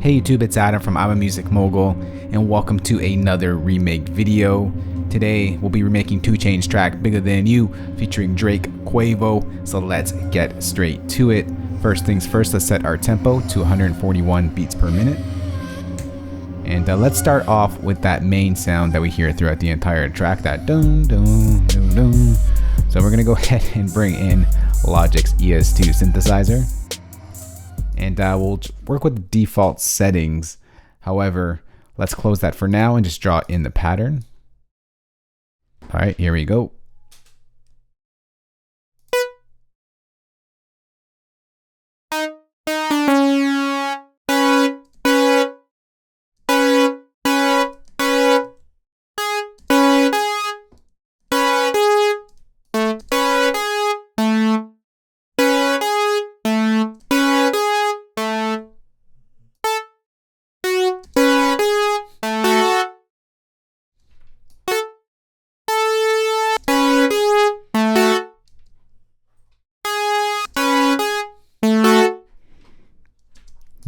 Hey YouTube, it's Adam from I'm a Music Mogul, and welcome to another remake video. Today we'll be remaking 2 Chainz track Bigger Than You featuring Drake Quavo, so let's get straight to it. First things first, let's set our tempo to 141 beats per minute. And let's start off with that main sound that we hear throughout the entire track, that dun dun dun dun. So we're gonna go ahead and bring in Logic's ES2 synthesizer. And we'll work with the default settings. However, let's close that for now and just draw in the pattern. All right, here we go.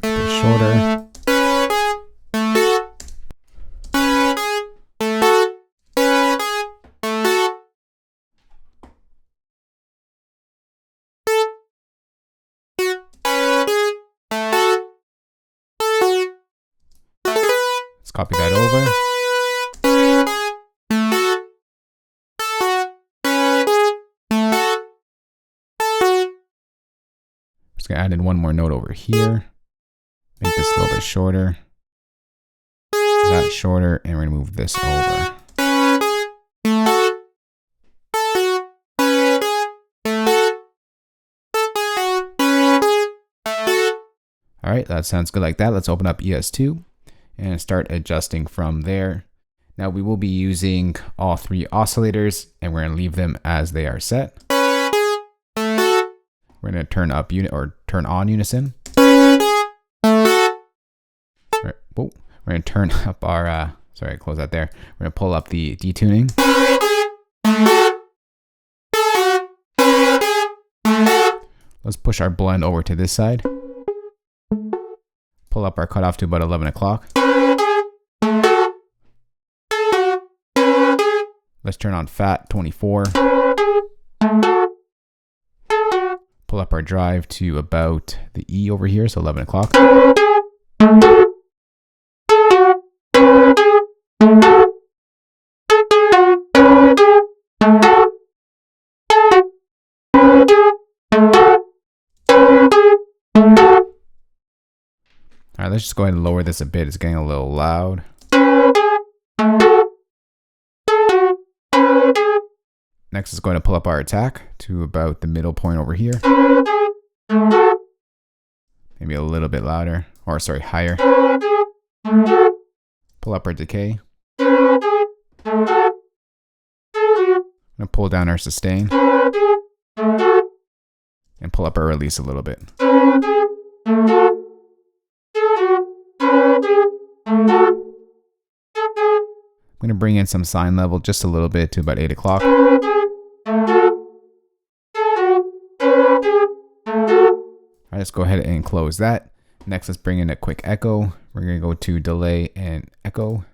Shorter. Let's copy that over. Just gonna add in one more note over here. Make this a little bit shorter. That shorter, and we're gonna move this over. All right, that sounds good like that. Let's open up ES2 and start adjusting from there. Now we will be using all 3 oscillators, and we're gonna leave them as they are set. We're gonna turn up turn on unison. We're going to turn up our, sorry, close that there. We're going to pull up the detuning. Let's push our blend over to this side. Pull up our cutoff to about 11 o'clock. Let's turn on Fat 24. Pull up our drive to about the E over here, so 11 o'clock. All right, let's just go ahead and lower this a bit. It's getting a little loud. Next is going to pull up our attack to about the middle point over here. Maybe a little bit louder, or sorry, higher. Pull up our decay. I'm gonna pull down our sustain and pull up our release a little bit. I'm going to bring in some sine level just a little bit to about 8 o'clock. All right, let's go ahead and close that. Next, let's bring in a quick echo. We're going to go to delay and echo.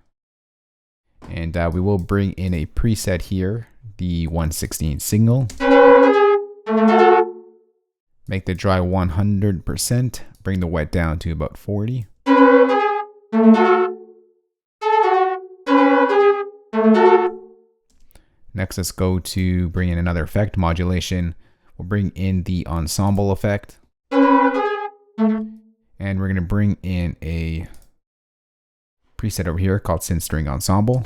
And we will bring in a preset here, the 116 signal. Make the dry 100%. Bring the wet down to about 40. Next, let's go to bring in another effect, modulation. We'll bring in the ensemble effect. And we're going to bring in a preset over here called synth string ensemble.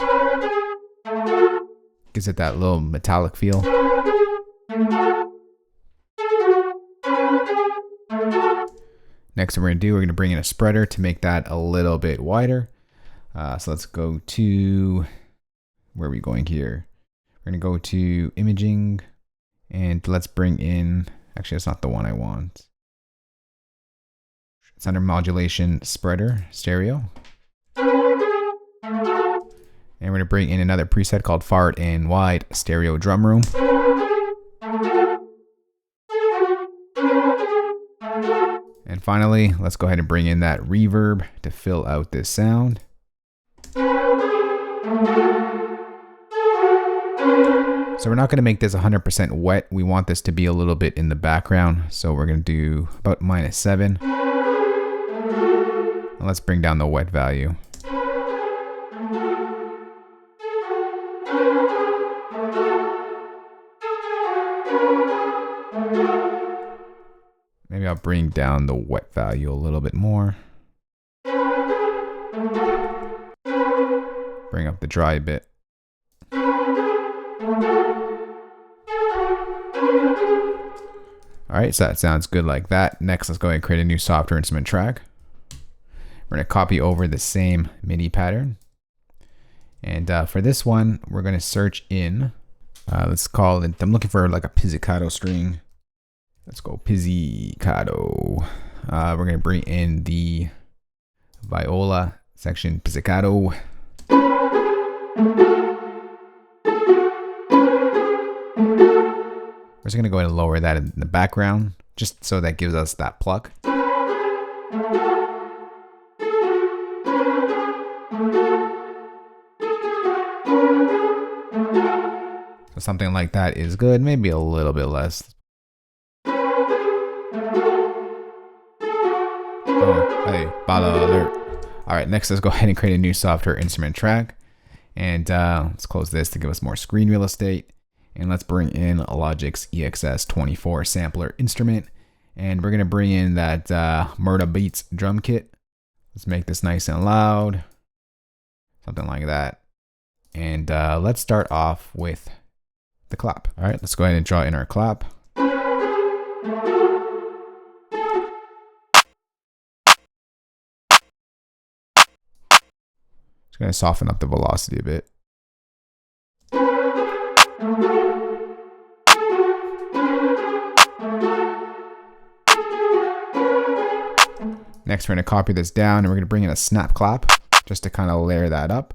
Gives it that little metallic feel. Next, what we're going to do, we're going to bring in a spreader to make that a little bit wider. So let's go to, where are we going here? We're going to go to imaging, and let's bring in, actually that's not the one I want. It's under modulation, spreader, stereo. And we're going to bring in another preset called far and wide stereo drum room. finally, let's go ahead and bring in that reverb to fill out this sound. So we're not going to make this 100% wet. We want this to be a little bit in the background. So we're going to do about -7. And let's bring down the wet value. Maybe I'll bring down the wet value a little bit more. Bring up the dry a bit. All right, so that sounds good like that. Next, let's go ahead and create a new software instrument track. We're going to copy over the same MIDI pattern. And for this one, we're going to search in, let's call it, I'm looking for like a pizzicato string. Let's go pizzicato. We're going to bring in the viola section pizzicato. We're just going to go ahead and lower that in the background, just so that gives us that pluck. So something like that is good, maybe a little bit less. Oh, hey, bala alert. All right, next let's go ahead and create a new software instrument track. And let's close this to give us more screen real estate. And let's bring in a Logic's EXS24 sampler instrument. And we're going to bring in that Murda Beats drum kit. Let's make this nice and loud. Something like that. And let's start off with the clap. All right, let's go ahead and draw in our clap. Just going to soften up the velocity a bit. Next, we're going to copy this down and we're going to bring in a snap clap just to kind of layer that up.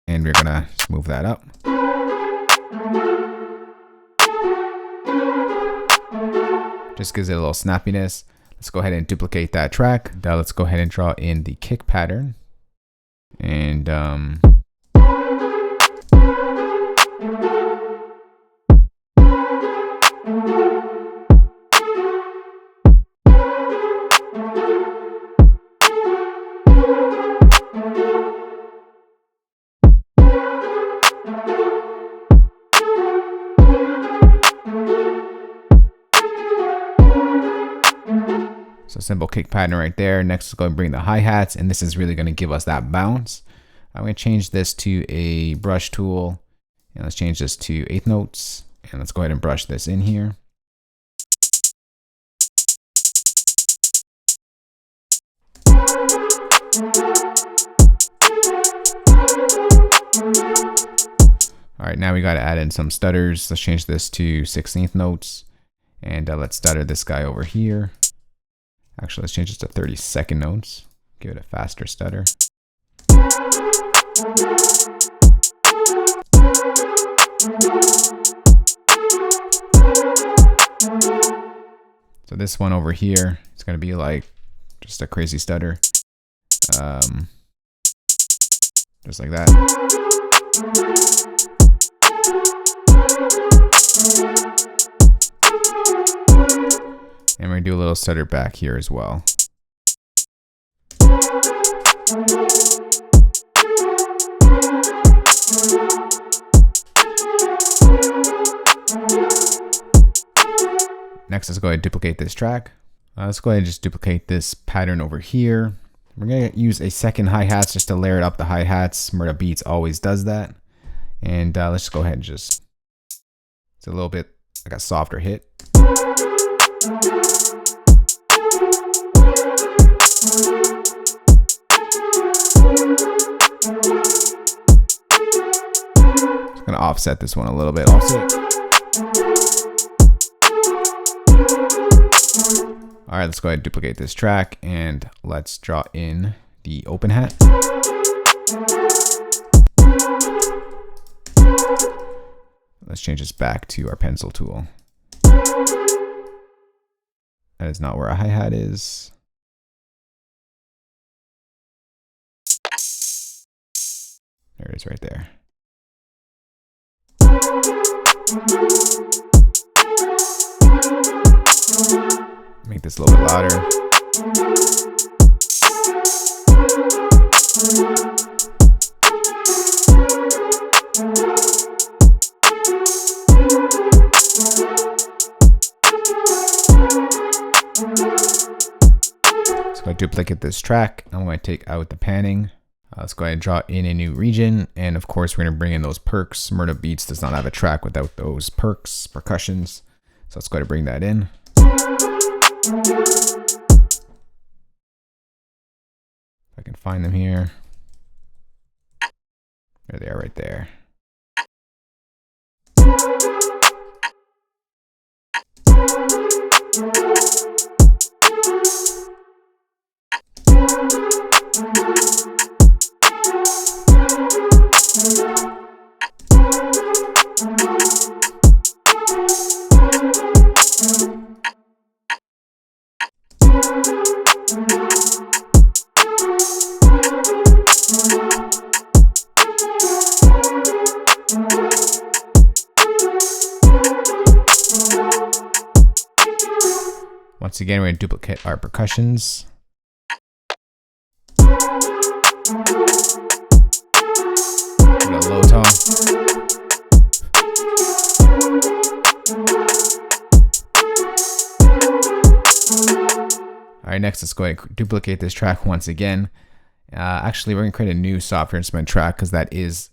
And we're going to just move that up. Just gives it a little snappiness. Let's go ahead and duplicate that track. Now let's go ahead and draw in the kick pattern. And so simple kick pattern right there. Next, let's go and bring the hi-hats, and this is really going to give us that bounce. I'm going to change this to a brush tool, and let's change this to 1/8 notes, and let's go ahead and brush this in here. All right, now we got to add in some stutters. Let's change this to 16th notes, and let's stutter this guy over here. Actually, let's change this to 32nd notes. Give it a faster stutter. So this one over here, it's going to be like just a crazy stutter. Just like that. And we're going to do a little stutter back here as well. Next, let's go ahead and duplicate this track. Let's go ahead and just duplicate this pattern over here. We're going to use a second hi-hats just to layer it up the hi-hats. Murda Beats always does that. And let's just go ahead and just, it's a little bit like a softer hit. Just gonna offset this one a little bit. Offset. All right, let's go ahead and duplicate this track and let's draw in the open hat. Let's change this back to our pencil tool. That is not where our hi-hat is. There it is right there. Make this a little bit louder. So I'm going to duplicate this track. I'm going to take out the panning. Let's go ahead and draw in a new region. And of course, we're going to bring in those perks. Murder Beats does not have a track without those perks, percussions. So let's go ahead and bring that in. If I can find them here. There they are right there. Once again, we're going to duplicate our percussions. We got a low tone. All right, next let's go ahead and duplicate this track once again. Actually, we're going to create a new software instrument track because that is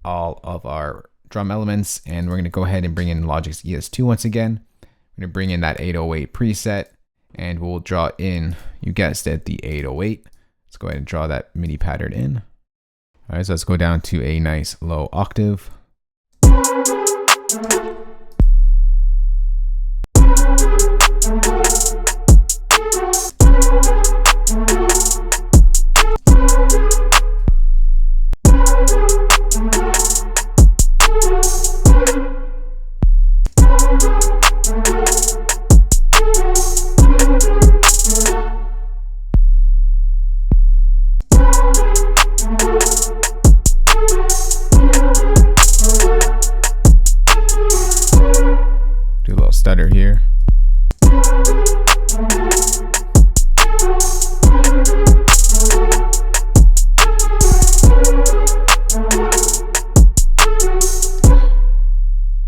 all of our drum elements. And we're going to go ahead and bring in Logic's ES2 once again. We're going to bring in that 808 preset and we'll draw in, you guessed it, the 808. Let's go ahead and draw that MIDI pattern in. All right, so let's go down to a nice low octave. Do a little stutter here.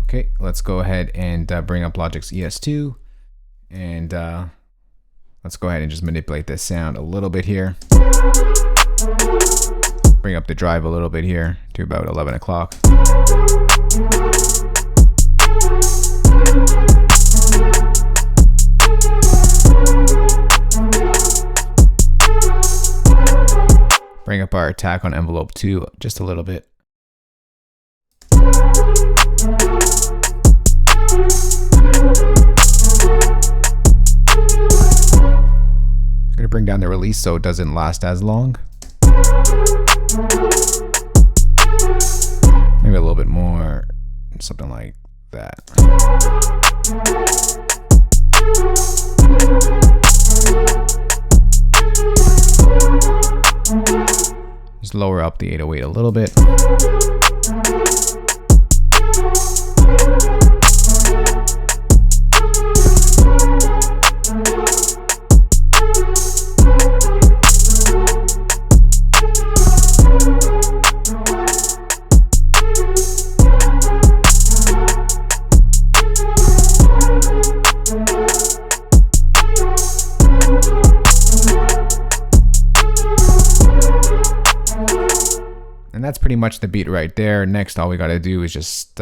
Okay, let's go ahead and bring up Logic's ES2 and let's go ahead and just manipulate this sound a little bit here. Bring up the drive a little bit here to about 11 o'clock. Bring up our attack on envelope 2 just a little bit. I'm gonna bring down the release so it doesn't last as long. Maybe a little bit more, something like that. Just lower up the 808 a little bit. And that's pretty much the beat right there. Next, all we got to do is just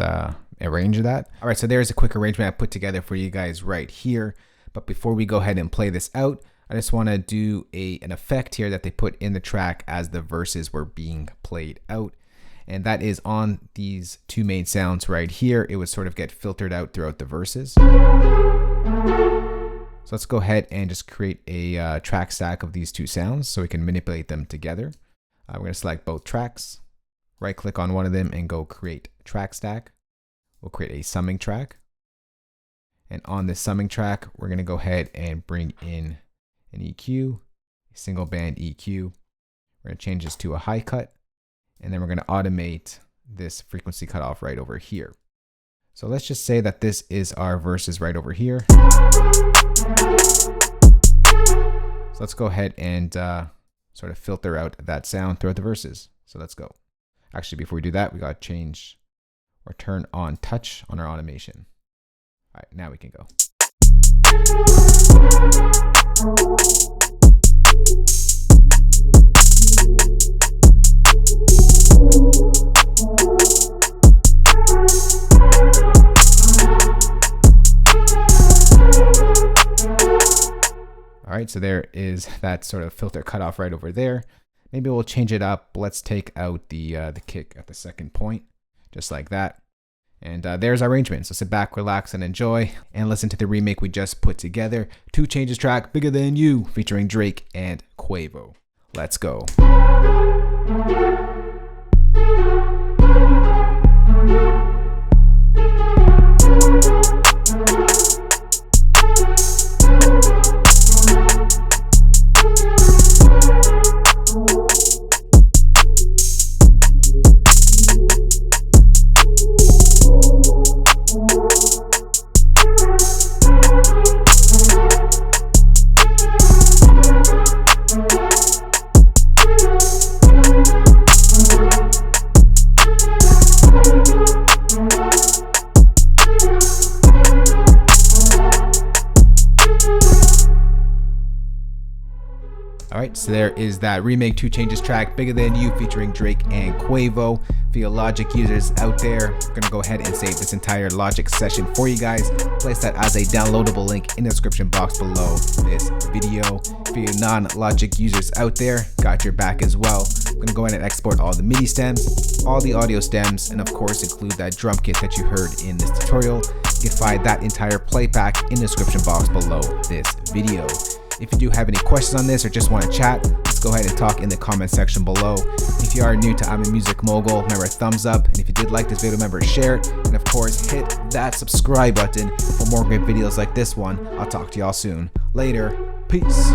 arrange that. All right, so there's a quick arrangement I put together for you guys right here. But before we go ahead and play this out, I just want to do an effect here that they put in the track as the verses were being played out. And that is on these two main sounds right here. It would sort of get filtered out throughout the verses. So let's go ahead and just create a track stack of these two sounds so we can manipulate them together. We're going to select both tracks, right click on one of them and go create track stack. We'll create a summing track. And on this summing track, we're going to go ahead and bring in an EQ, a single band EQ. We're going to change this to a high cut. And then we're going to automate this frequency cutoff right over here. So let's just say that this is our verses right over here. So let's go ahead and sort of filter out that sound throughout the verses. So let's go. Actually, before we do that, we got to change or turn on touch on our automation. All right, now we can go. All right, so there is that sort of filter cutoff right over there. Maybe we'll change it up. Let's take out the kick at the second point, just like that. And there's our arrangement. So sit back, relax, and enjoy, and listen to the remake we just put together. 2 Chainz track, Bigger Than You, featuring Drake and Quavo. Let's go. Alright, so there is that remake 2 Chainz track, Bigger Than You, featuring Drake and Quavo. For your Logic users out there, I'm gonna go ahead and save this entire Logic session for you guys. Place that as a downloadable link in the description box below this video. For your non-Logic users out there, got your back as well. I'm gonna go ahead and export all the MIDI stems, all the audio stems, and of course include that drum kit that you heard in this tutorial. You can find that entire playback in the description box below this video. If you do have any questions on this or just want to chat, let's go ahead and talk in the comment section below. If you are new to I'm a Music Mogul, remember thumbs up, and if you did like this video, remember share it, and of course hit that subscribe button for more great videos like this one. I'll talk to y'all soon. Later, peace.